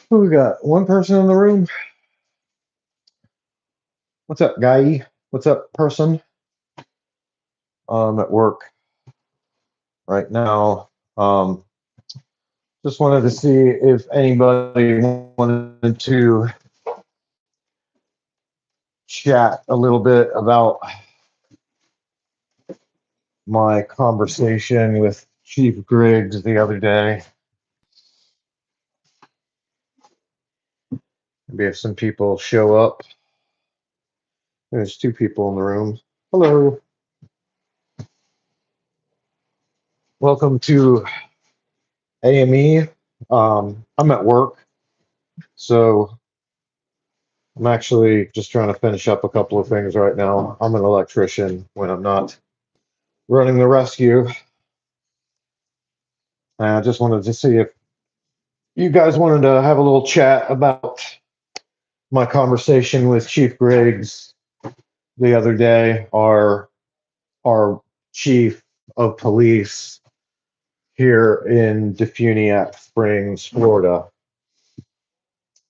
Who we got? One person in the room. What's up, guy? What's up, person? I'm at work right now. Just wanted to see if anybody wanted to chat a little bit about my conversation with Chief Griggs the other day. Maybe if some people show up. There's two people in the room. Hello. Welcome to AME. I'm at work, so I'm actually just trying to finish up a couple of things right now. I'm an electrician when I'm not running the rescue. I just wanted to see if you guys wanted to have a little chat about my conversation with Chief Griggs the other day, our chief of police here in Defuniak Springs, Florida.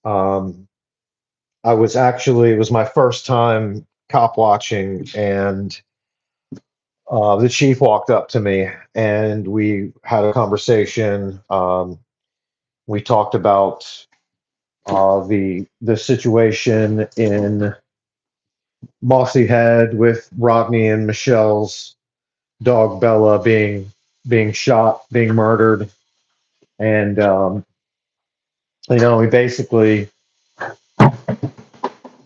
I was actually, it was my first time cop watching, and the chief walked up to me and we had a conversation. We talked about the situation in Mossy Head with Rodney and Michelle's dog Bella being shot, being murdered, and he basically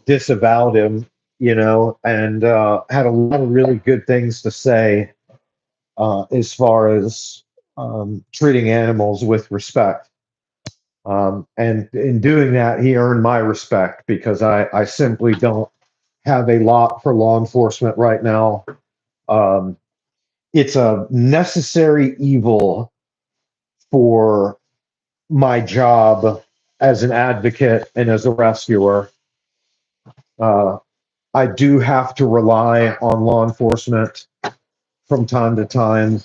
disavowed him, and had a lot of really good things to say as far as treating animals with respect. And in doing that, he earned my respect because I simply don't have a lot for law enforcement right now. It's a necessary evil for my job as an advocate and as a rescuer. I do have to rely on law enforcement from time to time.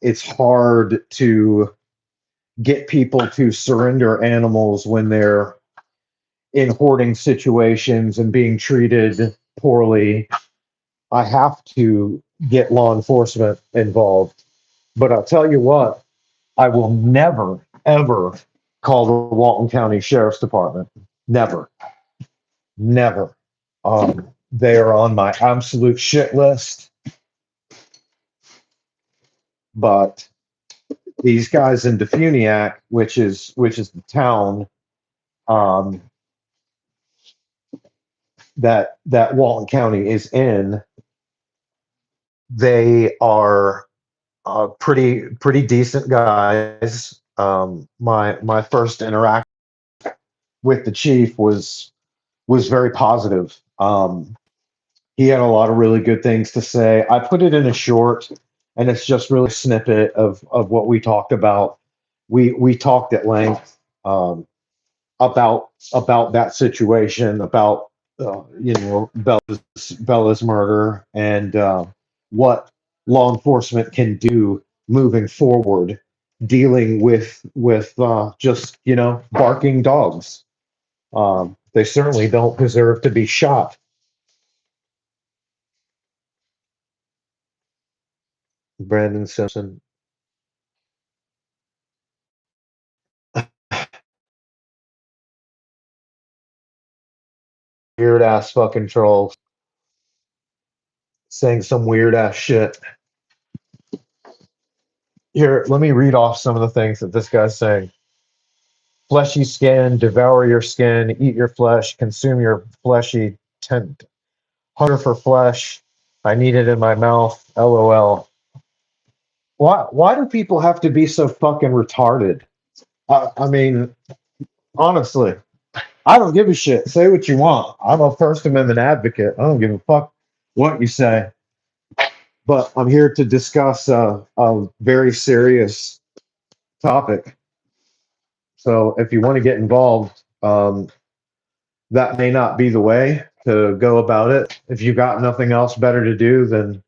It's hard to get people to surrender animals when they're in hoarding situations and being treated poorly. I have to get law enforcement involved. But I'll tell you what, I will never, ever call the Walton County Sheriff's Department. Never. Never. They are on my absolute shit list. But these guys in Defuniak, which is the town that Walton County is in, they are pretty decent guys. My first interaction with the chief was very positive. He had a lot of really good things to say. I put it in a short, and it's just really a snippet of what we talked about. We talked at length about that situation, about Bella's murder, and what law enforcement can do moving forward, dealing with just barking dogs. They certainly don't deserve to be shot. Brandon Simpson. Weird ass fucking trolls saying some weird ass shit. Here, let me read off some of the things that this guy's saying. Fleshy skin, devour your skin, eat your flesh, consume your fleshy tent. Hunger for flesh. I need it in my mouth. LOL. Why do people have to be so fucking retarded? I mean, honestly, I don't give a shit. Say what you want. I'm a First Amendment advocate. I don't give a fuck what you say. But I'm here to discuss a very serious topic. So if you want to get involved, that may not be the way. to go about it. If you got nothing else better to do than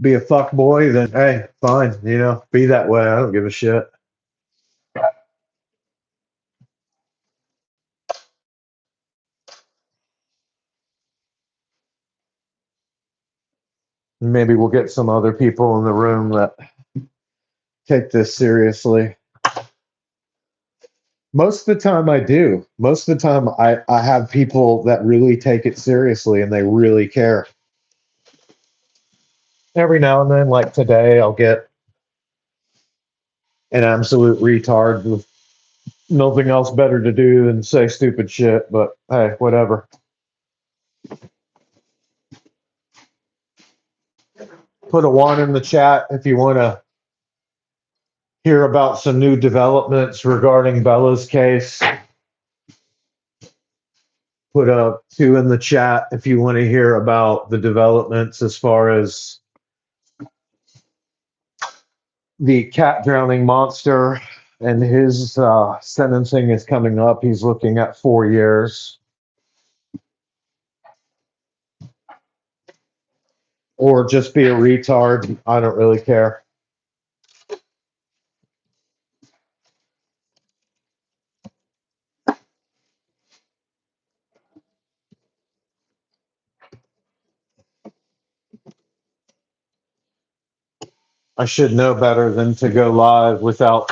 be a fuck boy, then hey, fine, be that way. I don't give a shit. Maybe we'll get some other people in the room that take this seriously. Most of the time I do. Most of the time I have people that really take it seriously and they really care. Every now and then, like today, I'll get an absolute retard with nothing else better to do than say stupid shit, but hey, whatever. Put a one in the chat if you want to hear about some new developments regarding Bella's case. Put a two in the chat if you want to hear about the developments as far as the cat drowning monster, and his sentencing is coming up. He's looking at 4 years. Or just be a retard. I don't really care. I should know better than to go live without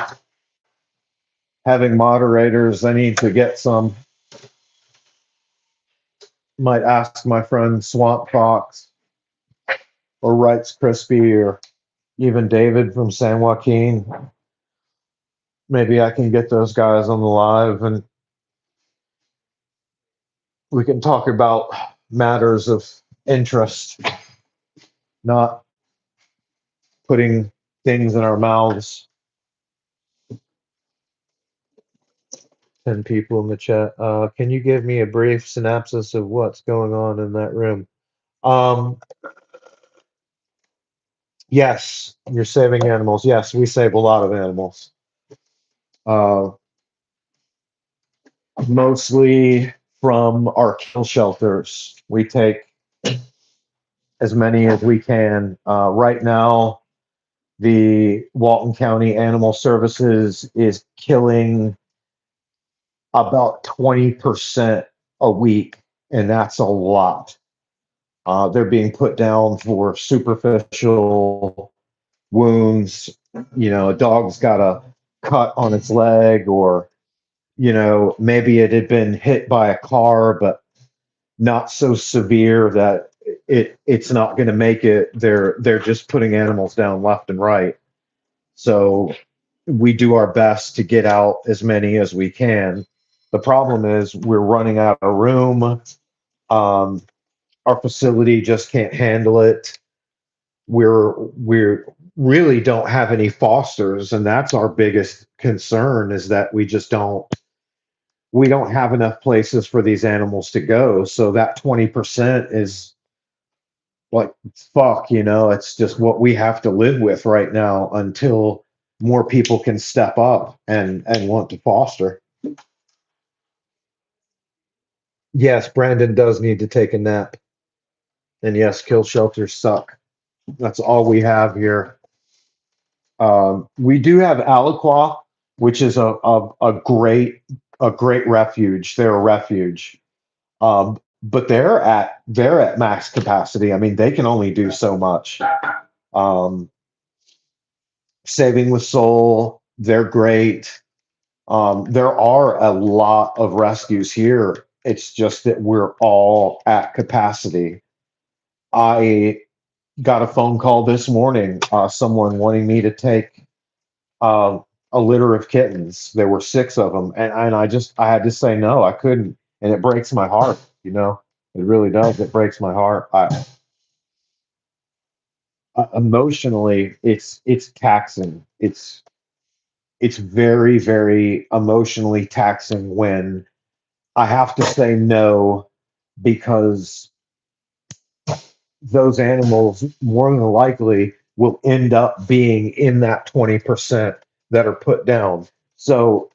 having moderators. I need to get some. Might ask my friend Swamp Fox or Wrights Crispy or even David from San Joaquin. Maybe I can get those guys on the live and we can talk about matters of interest, not putting things in our mouths. 10 people in the chat. Can you give me a brief synopsis of what's going on in that room? Yes, you're saving animals. Yes, we save a lot of animals. Mostly from our kill shelters. We take as many as we can. Right now, the Walton County Animal Services is killing about 20% a week, and that's a lot. They're being put down for superficial wounds. A dog's got a cut on its leg, or maybe it had been hit by a car, but not so severe that it's not going to make it. They're just putting animals down left and right. So we do our best to get out as many as we can. The problem is we're running out of room. Our facility just can't handle it. We're really don't have any fosters, and that's our biggest concern, is that we don't have enough places for these animals to go. So that 20% is like, fuck, it's just what we have to live with right now until more people can step up and want to foster. Yes, Brandon does need to take a nap. And yes, kill shelters suck. That's all we have here. We do have Aliqua, which is a great refuge. They're a refuge. But they're at max capacity. I mean, they can only do so much. Saving with Soul, they're great. There are a lot of rescues here. It's just that we're all at capacity. I got a phone call this morning, someone wanting me to take a litter of kittens. There were 6 of them, and I had to say no, I couldn't, and it breaks my heart. It really does. It breaks my heart. Emotionally, it's taxing. It's very, very emotionally taxing when I have to say no, because those animals more than likely will end up being in that 20% that are put down. So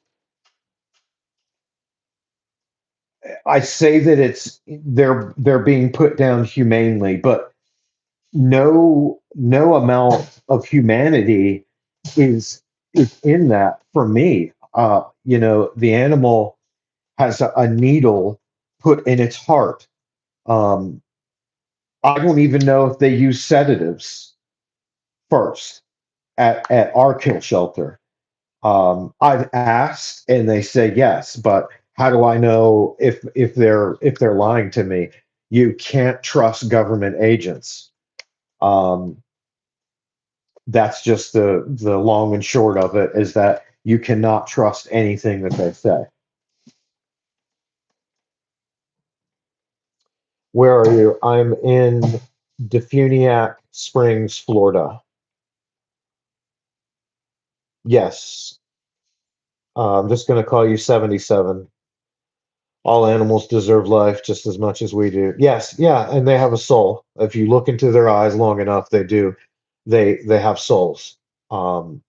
I say that they're being put down humanely, but no amount of humanity is in that for me. The animal has a needle put in its heart. Um, I don't even know if they use sedatives first at our kill shelter. I've asked and they say yes, but how do I know if they're lying to me? You can't trust government agents. Um, that's just the long and short of it is that you cannot trust anything that they say. Where are you? I'm in Defuniak Springs, Florida. Yes. I'm just going to call you 77. All animals deserve life just as much as we do. Yes, yeah, and they have a soul. If you look into their eyes long enough, they do. They have souls. Um,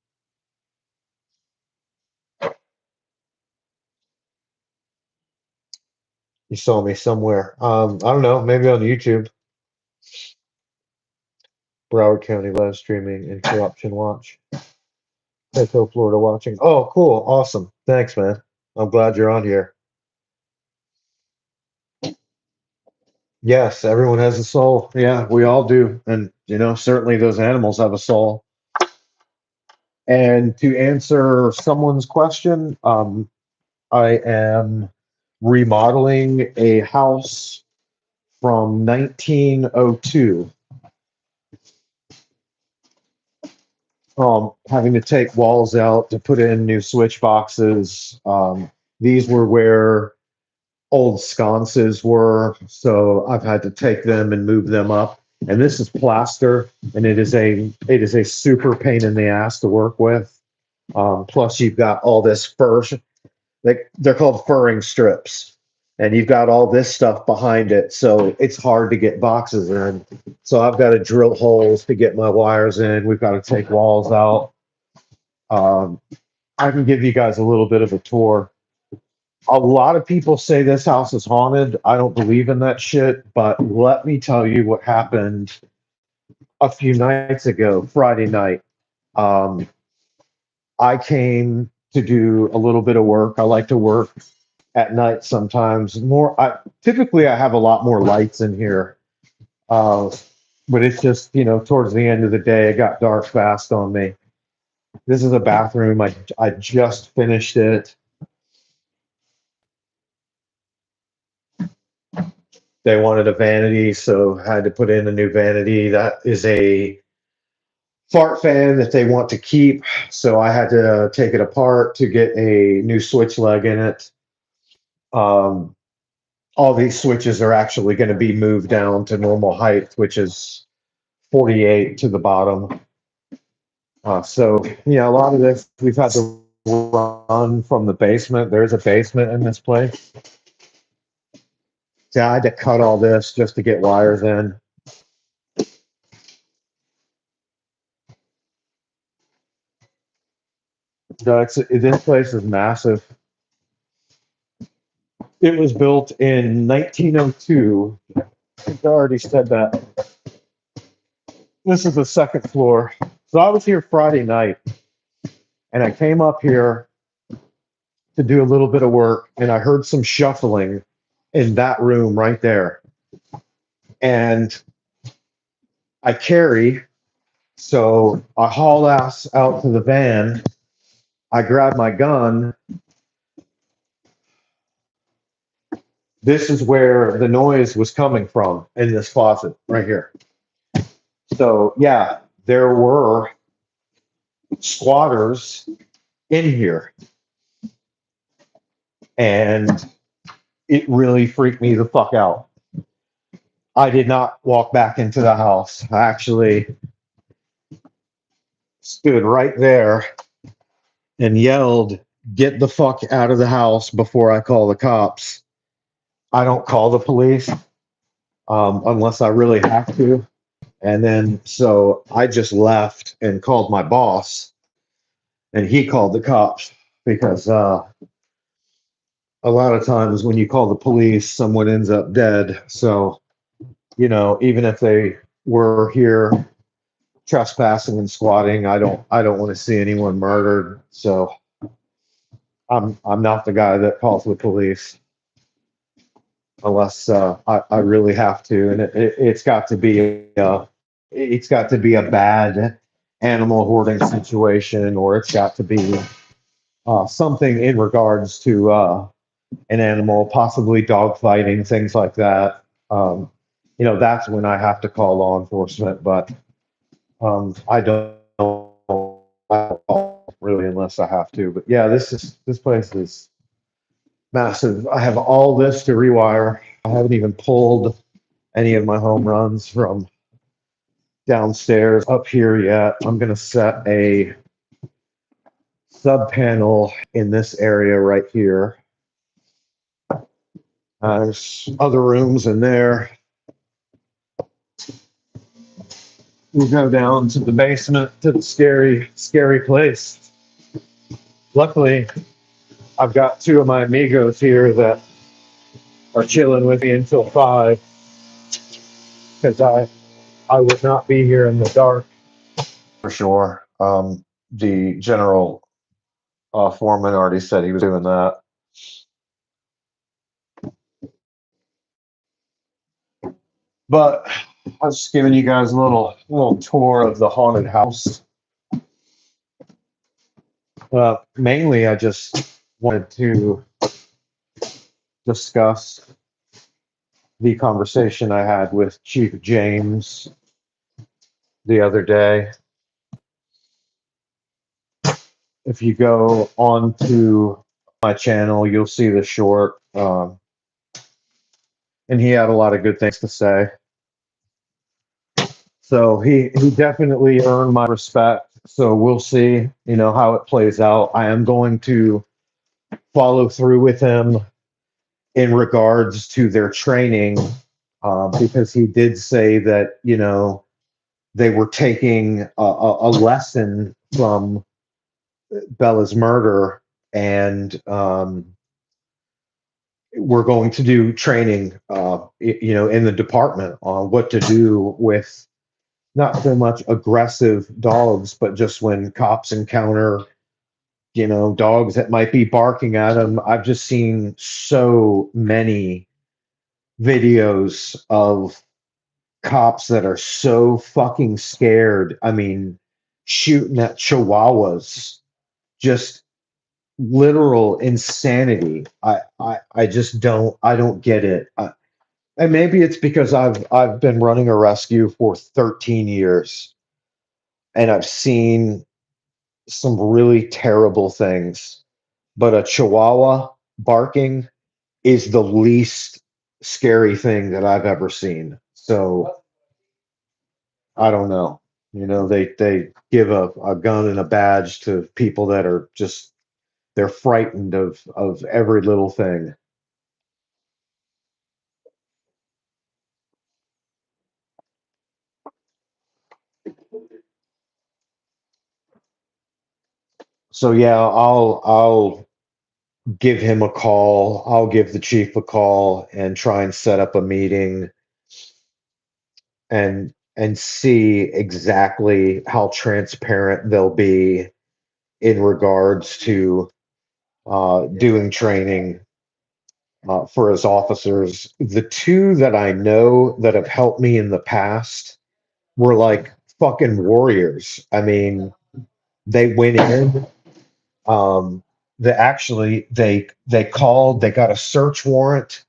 you saw me somewhere. I don't know, maybe on YouTube. Broward County live streaming and corruption watch. Echo Florida watching. Oh, cool, awesome. Thanks, man. I'm glad you're on here. Yes, everyone has a soul. Yeah, we all do. And certainly those animals have a soul. And to answer someone's question, I am remodeling a house from 1902. Having to take walls out to put in new switch boxes. These were where old sconces were, so I've had to take them and move them up. And this is plaster, and it is a super pain in the ass to work with. Plus, you've got all this fur. They're called furring strips, and you've got all this stuff behind it, so it's hard to get boxes in. So I've got to drill holes to get my wires in. We've got to take walls out. Um, I can give you guys a little bit of a tour. A lot of people say this house is haunted. I don't believe in that shit, but let me tell you what happened a few nights ago, Friday night. Um, I came to do a little bit of work. I like to work at night sometimes. Typically I have a lot more lights in here. Uh, but it's just, towards the end of the day, it got dark fast on me. This is a bathroom. I just finished it. They wanted a vanity, so I had to put in a new vanity. That is a fart fan that they want to keep, so I had to take it apart to get a new switch leg in it. Um, all these switches are actually going to be moved down to normal height, which is 48 to the bottom. So yeah, a lot of this we've had to run from the basement. There's a basement in this place. So I had to cut all this just to get wires in. This place is massive. It was built in 1902. I think I already said that. This is the second floor. So I was here Friday night, and I came up here to do a little bit of work, and I heard some shuffling in that room right there. And I carry, so I haul ass out to the van. I grab my gun. This is where the noise was coming from in this closet right here. So yeah, there were squatters in here, and it really freaked me the fuck out. I did not walk back into the house. I actually stood right there and yelled, "Get the fuck out of the house before I call the cops." I don't call the police unless I really have to. And then so I just left and called my boss, and he called the cops because a lot of times when you call the police, someone ends up dead. So, even if they were here trespassing and squatting, I don't want to see anyone murdered. So I'm not the guy that calls the police unless I really have to, and it's got to be a bad animal hoarding situation, or it's got to be something in regards to an animal, possibly dog fighting, things like that. That's when I have to call law enforcement, but I don't really unless I have to. But yeah, this place is massive. I have all this to rewire. I haven't even pulled any of my home runs from downstairs up here yet. I'm going to set a sub panel in this area right here. There's other rooms in there. We'll go down to the basement to the scary, scary place. Luckily, I've got two of my amigos here that are chilling with me until 5, because I would not be here in the dark. For sure. The general foreman already said he was doing that. But I was just giving you guys a little tour of the haunted house. Mainly, I just wanted to discuss the conversation I had with Chief James the other day. If you go onto my channel, you'll see the short, and he had a lot of good things to say. So he definitely earned my respect. So we'll see, how it plays out. I am going to follow through with him in regards to their training, because he did say that, they were taking a lesson from Bella's murder, and we're going to do training, in the department on what to do with not so much aggressive dogs, but just when cops encounter, dogs that might be barking at them. I've just seen so many videos of cops that are so fucking scared. I mean, shooting at chihuahuas, just literal insanity. I just don't get it. And maybe it's because I've been running a rescue for 13 years, and I've seen some really terrible things. But a chihuahua barking is the least scary thing that I've ever seen. So I don't know. They give a gun and a badge to people that are just, they're frightened of every little thing. So yeah, I'll give him a call. I'll give the chief a call and try and set up a meeting and see exactly how transparent they'll be in regards to doing training for his officers. The two that I know that have helped me in the past were like fucking warriors. I mean, they went in. They got a search warrant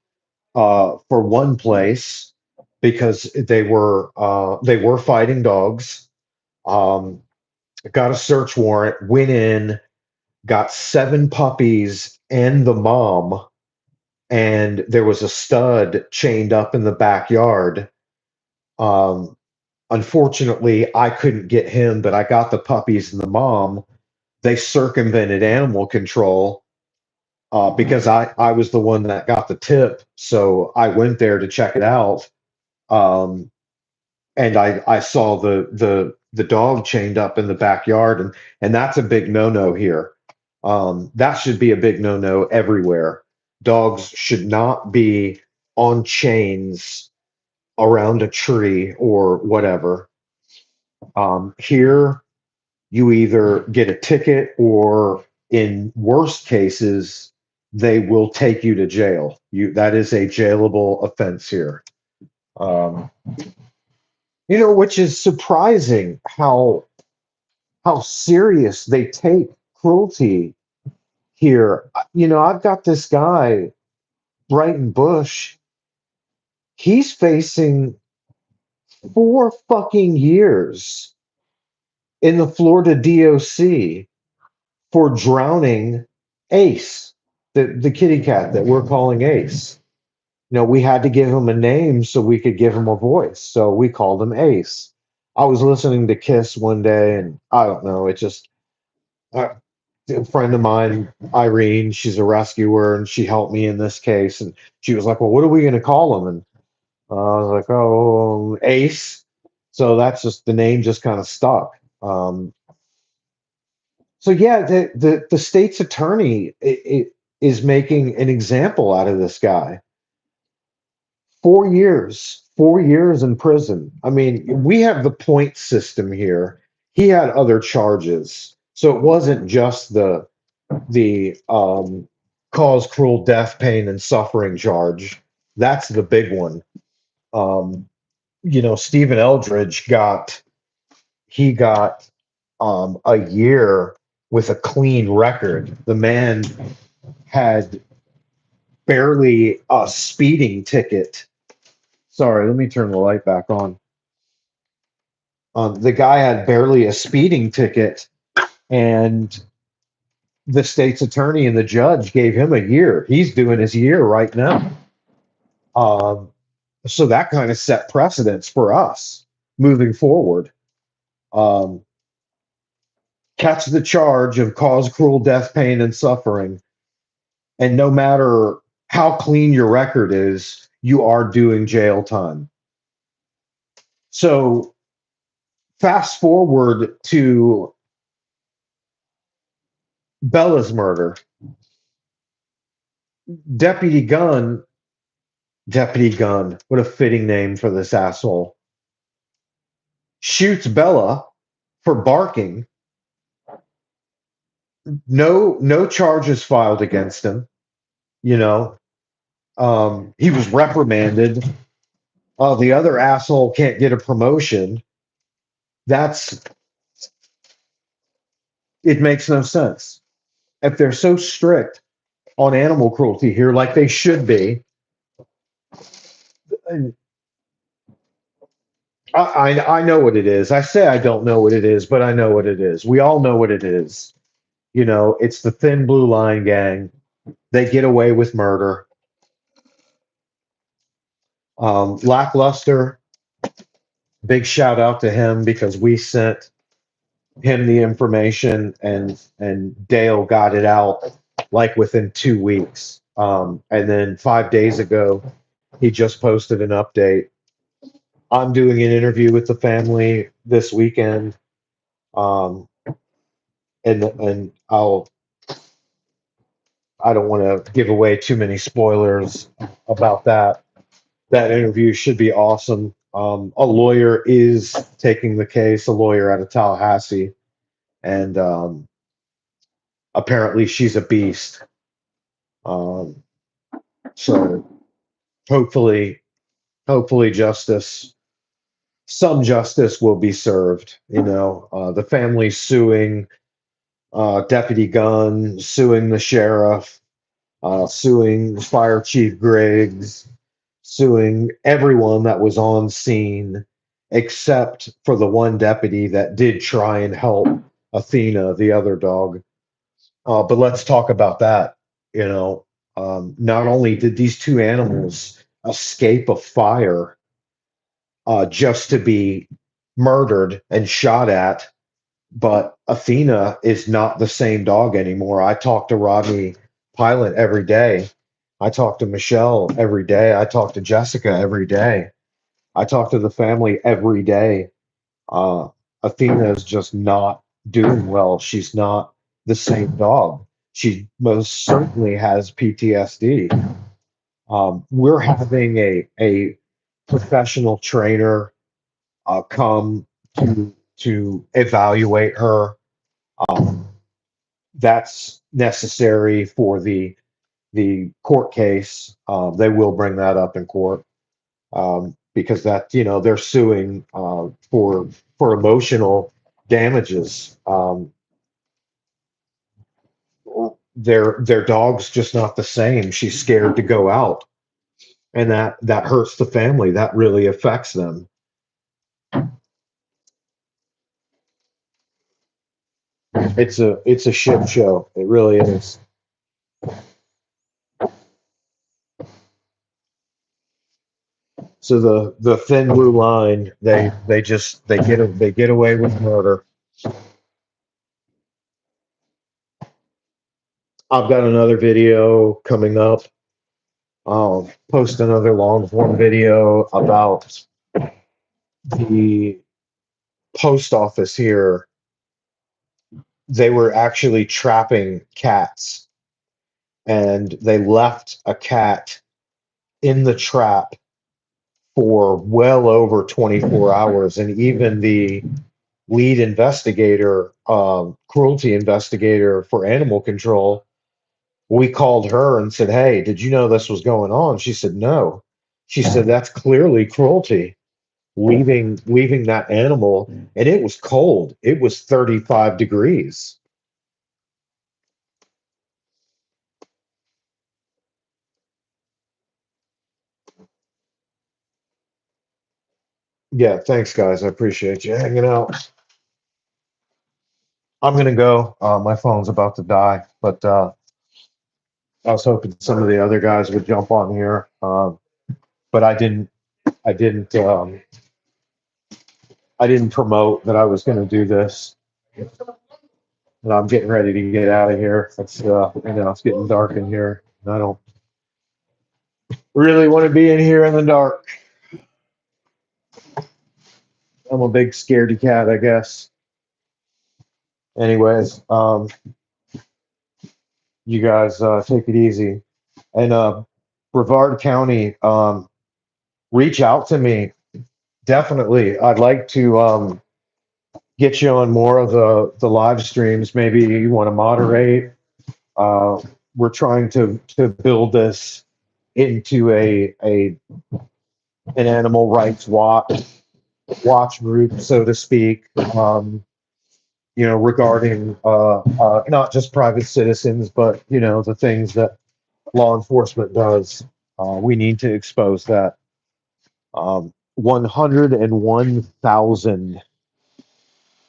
for one place because they were fighting dogs. Um, got a search warrant, went in, got 7 puppies and the mom, and there was a stud chained up in the backyard. Um, Unfortunately, I couldn't get him, but I got the puppies and the mom. They circumvented animal control because I was the one that got the tip. So I went there to check it out. Um, and I saw the dog chained up in the backyard, and that's a big no-no here. That should be a big no-no everywhere. Dogs should not be on chains around a tree or whatever. Here, you either get a ticket or, in worst cases, they will take you to jail. That is a jailable offense here. Um, which is surprising how serious they take cruelty here. I've got this guy, Brighton Bush. He's facing 4 fucking years in the Florida DOC for drowning Ace, the kitty cat that we're calling Ace. We had to give him a name so we could give him a voice. So we called him Ace. I was listening to Kiss one day, and I don't know, it just, a friend of mine, Irene, she's a rescuer, and she helped me in this case. And she was like, "Well, what are we going to call him?" And I was like, "Oh, Ace." So that's just the name just kind of stuck. So yeah, the state's attorney is making an example out of this guy. 4 years in prison. I mean, we have the point system here. He had other charges, so it wasn't just the cause cruel death, pain, and suffering charge. That's the big one. Um, Stephen Eldridge got a year with a clean record. The man had barely a speeding ticket. Sorry, let me turn the light back on. The guy had barely a speeding ticket, and the state's attorney and the judge gave him a year. He's doing his year right now. Um, so that kind of set precedents for us moving forward. Um, Catch the charge of cause cruel death, pain, and suffering. And no matter how clean your record is, you are doing jail time. So fast forward to Bella's murder. Deputy Gunn, what a fitting name for this asshole, shoots Bella for barking. No charges filed against him. He was reprimanded. The other asshole can't get a promotion. It makes no sense. If they're so strict on animal cruelty here, like they should be, I know what it is. I say I don't know what it is, but I know what it is. We all know what it is. It's the thin blue line gang. They get away with murder. Lackluster, big shout out to him because we sent him the information, and Dale got it out like within 2 weeks. And then 5 days ago, he just posted an update. I'm doing an interview with the family this weekend. Um, and I don't want to give away too many spoilers about that. That interview should be awesome. A lawyer is taking the case, a lawyer out of Tallahassee, and apparently she's a beast. Um, so hopefully some justice will be served. The family suing Deputy Gunn, suing the sheriff, suing Fire Chief Griggs, suing everyone that was on scene except for the one deputy that did try and help Athena, the other dog. But let's talk about that. Not only did these two animals escape a fire just to be murdered and shot at, but Athena is not the same dog anymore. I talk to Rodney Pilot every day. I talk to Michelle every day. I talk to Jessica every day. I talk to the family every day. Athena is just not doing well. She's not the same dog. She most certainly has PTSD. We're having a professional trainer come to evaluate her. Um, that's necessary for the court case. They will bring that up in court because that they're suing for emotional damages. Their dog's just not the same. She's scared to go out, and that hurts the family. That really affects them. It's a shit show. It really is. So the thin blue line, they get away with murder. I've got another video coming up. I'll post another long form video about the post office here. They were actually trapping cats, and they left a cat in the trap for well over 24 hours. And even the lead investigator, cruelty investigator for animal control, we called her and said, "Hey, did you know this was going on?" She said, "No." She said, "That's clearly cruelty, leaving that animal." And it was cold. It was 35 degrees. Yeah, thanks, guys. I appreciate you hanging out. I'm gonna go. My phone's about to die, but I was hoping some of the other guys would jump on here, but I didn't. I didn't. I didn't promote that I was going to do this, and I'm getting ready to get out of here. It's getting dark in here, and I don't really want to be in here in the dark. I'm a big scaredy cat, I guess. Anyways, you guys take it easy, and Brevard County, reach out to me. Definitely, I'd like to get you on more of the live streams. Maybe you want to moderate. Uh, we're trying to build this into a an animal rights watch group, so to speak. Regarding not just private citizens, but the things that law enforcement does. We need to expose that. 101,000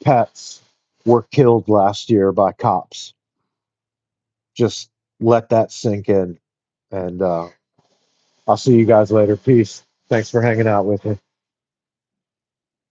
pets were killed last year by cops. Just let that sink in. And I'll see you guys later. Peace. Thanks for hanging out with me.